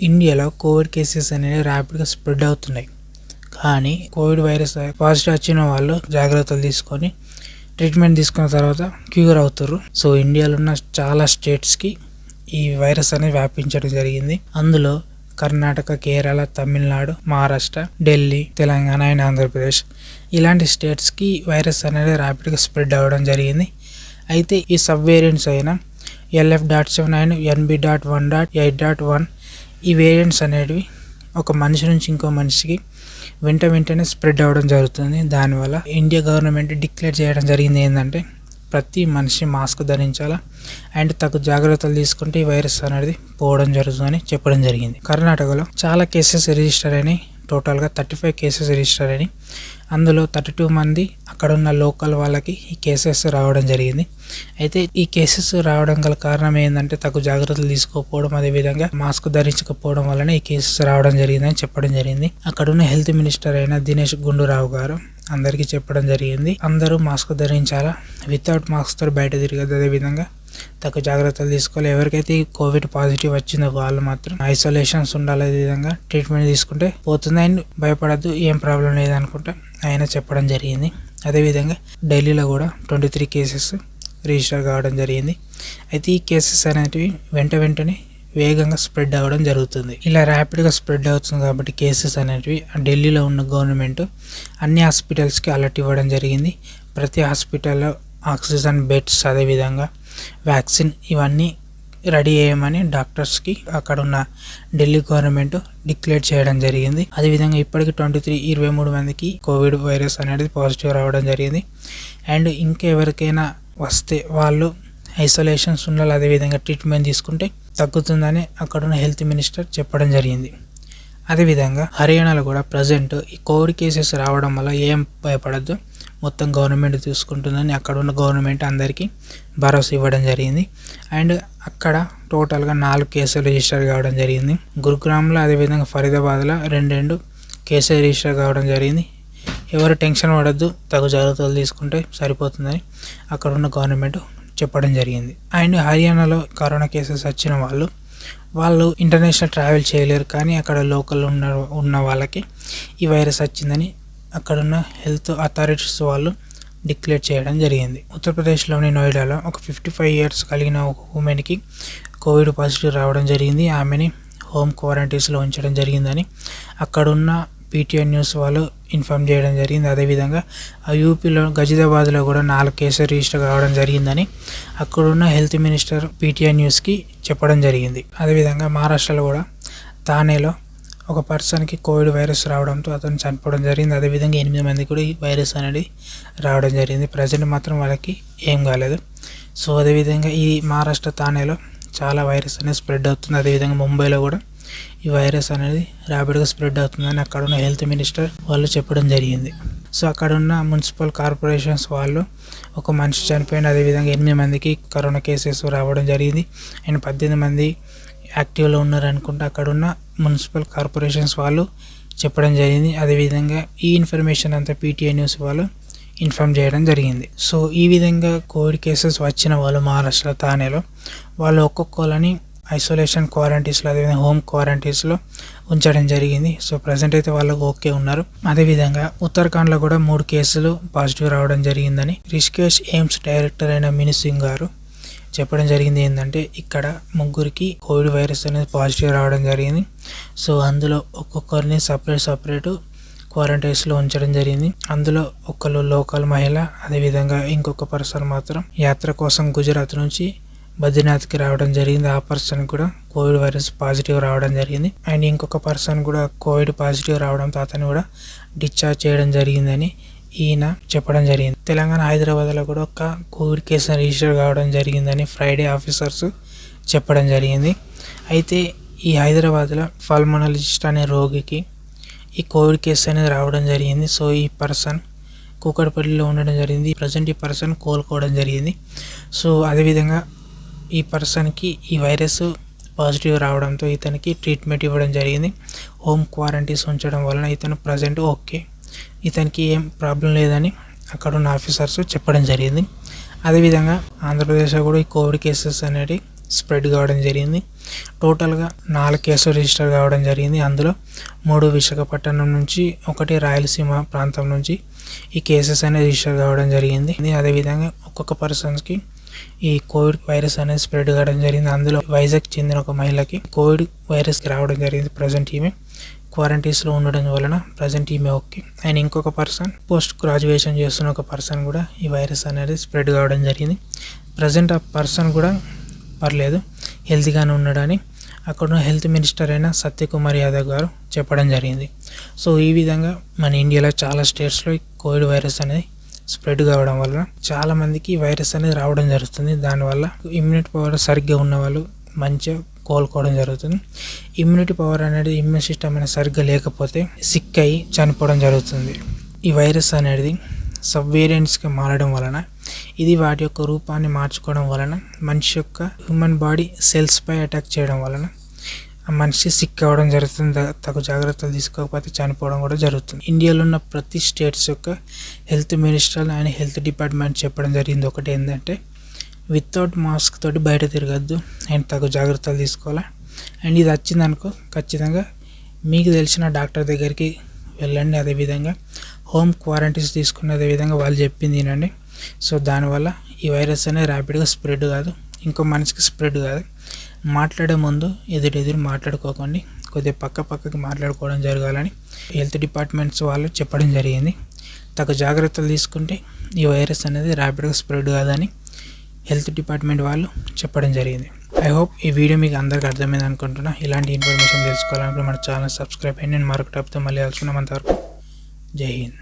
ఇండియాలో Covid cases అనేవి ర్యాపిడ్గా spread అవుతున్నాయి. కానీ కోవిడ్ వైరస్ పాజిటివ్ వచ్చిన వాళ్ళు జాగ్రత్తలు తీసుకొని ట్రీట్మెంట్ తీసుకున్న తర్వాత క్యూర్ అవుతారు. సో ఇండియాలో ఉన్న చాలా స్టేట్స్కి ఈ వైరస్ అనేది వ్యాపించడం జరిగింది. అందులో కర్ణాటక, కేరళ, తమిళనాడు, మహారాష్ట్ర, ఢిల్లీ, తెలంగాణ అండ్ ఆంధ్రప్రదేశ్ ఇలాంటి స్టేట్స్కి వైరస్ అనేది ర్యాపిడ్గా స్ప్రెడ్ అవ్వడం జరిగింది. అయితే ఈ సబ్ వేరియంట్స్ అయిన LF.7 అండ్ NB.1.8.1 ఈ వేరియంట్స్ అనేటివి ఒక మనిషి నుంచి ఇంకో మనిషికి వెంటనే స్ప్రెడ్ అవ్వడం జరుగుతుంది. దానివల్ల ఇండియా గవర్నమెంట్ డిక్లేర్ చేయడం జరిగింది ఏంటంటే ప్రతి మనిషి మాస్క్ ధరించాలా అండ్ తగు జాగ్రత్తలు తీసుకుంటే ఈ వైరస్ అనేది పోవడం జరుగుతుందని చెప్పడం జరిగింది. కర్ణాటకలో చాలా కేసెస్ రిజిస్టర్ అయినాయి. టోటల్గా 35 కేసెస్ రిజిస్టర్ అయినాయి. అందులో 32 మంది అక్కడ ఉన్న లోకల్ వాళ్ళకి ఈ కేసెస్ రావడం జరిగింది. అయితే ఈ కేసెస్ రావడం గల కారణం ఏంటంటే తగు జాగ్రత్తలు తీసుకోకపోవడం, అదేవిధంగా మాస్క్ ధరించకపోవడం వలన ఈ కేసెస్ రావడం జరిగిందని చెప్పడం జరిగింది. అక్కడ ఉన్న హెల్త్ మినిస్టర్ అయిన దినేష్ గుండూరావు గారు అందరికీ చెప్పడం జరిగింది, అందరూ మాస్క్ ధరించాలా, వితౌట్ మాస్క్ తో బయట తిరగదు, అదేవిధంగా తగు జాగ్రత్తలు తీసుకోవాలి. ఎవరికైతే ఈ కోవిడ్ పాజిటివ్ వచ్చిందో వాళ్ళు మాత్రం ఐసోలేషన్స్ ఉండాలి, అదేవిధంగా ట్రీట్మెంట్ తీసుకుంటే పోతుంది అండ్ భయపడద్దు, ఏం ప్రాబ్లం లేదనుకుంటా ఆయన చెప్పడం జరిగింది. అదేవిధంగా ఢిల్లీలో కూడా 23 కేసెస్ రిజిస్టర్ కావడం జరిగింది. అయితే ఈ కేసెస్ అనేటివి వెంటనే వేగంగా స్ప్రెడ్ అవ్వడం జరుగుతుంది. ఇలా ర్యాపిడ్గా స్ప్రెడ్ అవుతుంది కాబట్టి కేసెస్ అనేటివి ఢిల్లీలో ఉన్న గవర్నమెంట్ అన్ని హాస్పిటల్స్కి అలర్ట్ ఇవ్వడం జరిగింది. ప్రతి హాస్పిటల్లో ఆక్సిజన్ బెడ్స్, అదేవిధంగా వ్యాక్సిన్ ఇవన్నీ రెడీ చేయమని డాక్టర్స్కి అక్కడ ఉన్న ఢిల్లీ గవర్నమెంట్ డిక్లేర్ చేయడం జరిగింది. అదేవిధంగా ఇప్పటికి 23 మందికి కోవిడ్ వైరస్ అనేది పాజిటివ్ రావడం జరిగింది. అండ్ ఇంకా ఎవరికైనా వస్తే వాళ్ళు ఐసోలేషన్స్ ఉండాలి, అదేవిధంగా ట్రీట్మెంట్ తీసుకుంటే తగ్గుతుందని అక్కడున్న హెల్త్ మినిస్టర్ చెప్పడం జరిగింది. అదేవిధంగా హర్యానాలో కూడా ప్రజెంట్ ఈ కోవిడ్ కేసెస్ రావడం వల్ల ఏం భయపడద్దు, మొత్తం గవర్నమెంట్ చూసుకుంటుందని అక్కడ ఉన్న గవర్నమెంట్ అందరికీ భరోసా ఇవ్వడం జరిగింది. అండ్ అక్కడ టోటల్గా 4 కేసులు రిజిస్టర్ కావడం జరిగింది. గురుగ్రామ్లో అదేవిధంగా ఫరీదాబాద్లో 2 కేసులు రిజిస్టర్ కావడం జరిగింది. ఎవరు టెన్షన్ పడద్దు, తగు జాగ్రత్తలు తీసుకుంటే సరిపోతుందని అక్కడ ఉన్న గవర్నమెంట్ చెప్పడం జరిగింది. అండ్ హర్యానాలో కరోనా కేసెస్ వచ్చిన వాళ్ళు ఇంటర్నేషనల్ ట్రావెల్ చేయలేరు, కానీ అక్కడ లోకల్ ఉన్న వాళ్ళకి ఈ వైరస్ వచ్చిందని అక్కడున్న హెల్త్ అథారిటీస్ వాళ్ళు డిక్లేర్ చేయడం జరిగింది. ఉత్తరప్రదేశ్లోని నోయిడాలో ఒక 55 years కలిగిన ఒక ఉమెన్కి కోవిడ్ పాజిటివ్ రావడం జరిగింది. ఆమెని హోమ్ క్వారంటైన్స్లో ఉంచడం జరిగిందని అక్కడున్న PTI న్యూస్ వాళ్ళు ఇన్ఫార్మ్ చేయడం జరిగింది. అదేవిధంగా ఆ యూపీలో గజిదాబాద్లో కూడా 4 కేసులు రిజిస్టర్ కావడం జరిగిందని అక్కడున్న హెల్త్ మినిస్టర్ PTI న్యూస్కి చెప్పడం జరిగింది. అదేవిధంగా మహారాష్ట్రలో కూడా థానేలో ఒక పర్సన్కి కోవిడ్ వైరస్ రావడంతో అతను చనిపోవడం జరిగింది. అదేవిధంగా 8 మందికి కూడా ఈ వైరస్ అనేది రావడం జరిగింది. ప్రజెంట్ మాత్రం వాళ్ళకి ఏం కాలేదు. సో అదేవిధంగా ఈ మహారాష్ట్ర థానేలో చాలా వైరస్ అనేది స్ప్రెడ్ అవుతుంది. అదేవిధంగా ముంబైలో కూడా ఈ వైరస్ అనేది ర్యాపిడ్గా స్ప్రెడ్ అవుతుందని అక్కడ ఉన్న హెల్త్ మినిస్టర్ వాళ్ళు చెప్పడం జరిగింది. సో అక్కడ ఉన్న మున్సిపల్ కార్పొరేషన్స్ వాళ్ళు ఒక మనిషి చనిపోయిన, అదేవిధంగా 8 మందికి కరోనా కేసెస్ రావడం జరిగింది. అండ్ 18 మంది యాక్టివ్లో ఉన్నారు అనుకుంటే అక్కడ ఉన్న మున్సిపల్ కార్పొరేషన్స్ వాళ్ళు చెప్పడం జరిగింది. అదేవిధంగా ఈ ఇన్ఫర్మేషన్ అంతా PTI న్యూస్ వాళ్ళు ఇన్ఫార్మ్ చేయడం జరిగింది. సో ఈ విధంగా కోవిడ్ కేసెస్ వచ్చిన వాళ్ళు మహారాష్ట్ర థానేలో వాళ్ళు ఒక్కొక్కళ్ళని ఐసోలేషన్ క్వారంటైన్స్లో, అదేవిధంగా హోమ్ క్వారంటైన్స్లో ఉంచడం జరిగింది. సో ప్రజెంట్ అయితే వాళ్ళకు ఓకే ఉన్నారు. అదేవిధంగా ఉత్తరాఖండ్లో కూడా 3 కేసులు పాజిటివ్ రావడం జరిగిందని రిషికేష్ ఎయిమ్స్ డైరెక్టర్ అయిన మిని సింగ్ గారు చెప్పడం జరిగింది. ఏంటంటే ఇక్కడ 3 కోవిడ్ వైరస్ అనేది పాజిటివ్ రావడం జరిగింది. సో అందులో ఒక్కొక్కరిని సపరేట్ క్వారంటైన్స్లో ఉంచడం జరిగింది. అందులో ఒకళ్ళు లోకల్ మహిళ, అదేవిధంగా ఇంకొక పర్సన్ మాత్రం యాత్ర కోసం గుజరాత్ నుంచి బద్రీనాథ్కి రావడం జరిగింది. ఆ పర్సన్ కూడా కోవిడ్ వైరస్ పాజిటివ్ రావడం జరిగింది. అండ్ ఇంకొక పర్సన్ కూడా కోవిడ్ పాజిటివ్ రావడంతో అతను కూడా డిశ్చార్జ్ చేయడం జరిగిందని ఈయన చెప్పడం జరిగింది. తెలంగాణ హైదరాబాద్లో కూడా ఒక కోవిడ్ కేసు రిజిస్టర్ కావడం జరిగిందని ఫ్రైడే ఆఫీసర్స్ చెప్పడం జరిగింది. అయితే ఈ హైదరాబాద్లో పల్మనాలజిస్ట్ అనే రోగికి ఈ కోవిడ్ కేసు అనేది రావడం జరిగింది. సో ఈ పర్సన్ కూకట్పల్లిలో ఉండడం జరిగింది. ప్రజెంట్ ఈ పర్సన్ కోలుకోవడం జరిగింది. సో అదేవిధంగా ఈ పర్సన్కి ఈ వైరస్ పాజిటివ్ రావడంతో ఇతనికి ట్రీట్మెంట్ ఇవ్వడం జరిగింది. హోమ్ క్వారంటైన్స్ ఉంచడం వలన ఇతను ప్రజెంట్ ఓకే, ఇతనికి ఏం ప్రాబ్లం లేదని అక్కడ ఉన్న ఆఫీసర్స్ చెప్పడం జరిగింది. అదేవిధంగా ఆంధ్రప్రదేశ్లో కూడా ఈ కోవిడ్ కేసెస్ అనేవి స్ప్రెడ్ కావడం జరిగింది. టోటల్గా 4 కేసులు రిజిస్టర్ కావడం జరిగింది. అందులో 3 విశాఖపట్నం నుంచి, 1 రాయలసీమ ప్రాంతం నుంచి ఈ కేసెస్ అనేది రిజిస్టర్ కావడం జరిగింది. అదేవిధంగా ఒక్కొక్క పర్సన్స్కి ఈ కోవిడ్ వైరస్ అనేది స్ప్రెడ్ కావడం జరిగింది. అందులో వైజాగ్ చెందిన ఒక మహిళకి కోవిడ్ వైరస్ రావడం జరిగింది. ప్రజెంట్ ఈమె క్వారంటైన్స్లో ఉండడం వలన ప్రజెంట్ ఈమె ఓకే. అండ్ ఇంకొక పర్సన్ పోస్ట్ గ్రాడ్యుయేషన్ చేస్తున్న ఒక పర్సన్ కూడా ఈ వైరస్ అనేది స్ప్రెడ్ కావడం జరిగింది. ప్రజెంట్ ఆ పర్సన్ కూడా పర్లేదు, హెల్తీగానే ఉన్నాడని అక్కడ హెల్త్ మినిస్టర్ అయిన సత్యకుమార్ యాదవ్ గారు చెప్పడం జరిగింది. సో ఈ విధంగా మన ఇండియాలో చాలా స్టేట్స్లో ఈ కోవిడ్ వైరస్ అనేది స్ప్రెడ్ కావడం వలన చాలా మందికి ఈ వైరస్ అనేది రావడం జరుగుతుంది. దానివల్ల ఇమ్యూనిటీ పవర్ సరిగ్గా ఉన్న వాళ్ళు మంచిగా కోలుకోవడం జరుగుతుంది. ఇమ్యూనిటీ పవర్ అనేది ఇమ్యూన్ సిస్టమ్ అనేది సరిగ్గా లేకపోతే సిక్ అయ్యి చనిపోవడం జరుగుతుంది. ఈ వైరస్ అనేది సబ్ వేరియంట్స్గా మారడం వలన ఇది వాటి యొక్క రూపాన్ని మార్చుకోవడం వలన మనిషి యొక్క హ్యూమన్ బాడీ సెల్స్పై అటాక్ చేయడం వలన ఆ మనిషి సిక్ అవ్వడం జరుగుతుంది. తగు జాగ్రత్తలు తీసుకోకపోతే చనిపోవడం కూడా జరుగుతుంది. ఇండియాలో ఉన్న ప్రతి స్టేట్స్ యొక్క health minister and health department చెప్పడం జరిగింది ఒకటి ఏంటంటే వితౌట్ మాస్క్ తోటి బయట తిరగద్దు అండ్ తగు జాగ్రత్తలు తీసుకోవాలి. అండ్ ఇది వచ్చిందనుకో ఖచ్చితంగా మీకు తెలిసిన డాక్టర్ దగ్గరికి వెళ్ళండి. అదేవిధంగా హోమ్ క్వారంటైన్స్ తీసుకుని అదేవిధంగా వాళ్ళు చెప్పింది తినండి. సో దానివల్ల ఈ వైరస్ అనేది ర్యాపిడ్గా స్ప్రెడ్ కాదు, ఇంకో మనిషికి స్ప్రెడ్ కాదు. మాట్లాడే ముందు ఎదురు మాట్లాడుకోకండి, కొద్దిగా పక్కకి మాట్లాడుకోవడం జరగాలని హెల్త్ డిపార్ట్మెంట్స్ వాళ్ళు చెప్పడం జరిగింది. తగు జాగ్రత్తలు తీసుకుంటే ఈ వైరస్ అనేది ర్యాపిడ్గా స్ప్రెడ్ కాదని హెల్త్ డిపార్ట్మెంట్ వాళ్ళు చెప్పడం జరిగింది. ఐ హోప్ ఈ వీడియో మీకు అందరికీ అర్థమైంది అనుకుంటున్నా. ఇలాంటి ఇన్ఫర్మేషన్ తెలుసుకోవాలనుకుంటే మన ఛానల్ సబ్స్క్రైబ్ అయ్యి నేను మరొక టాపిక్తో మళ్ళీ కలుసుకున్నాం. అంతవరకు జై హింద్.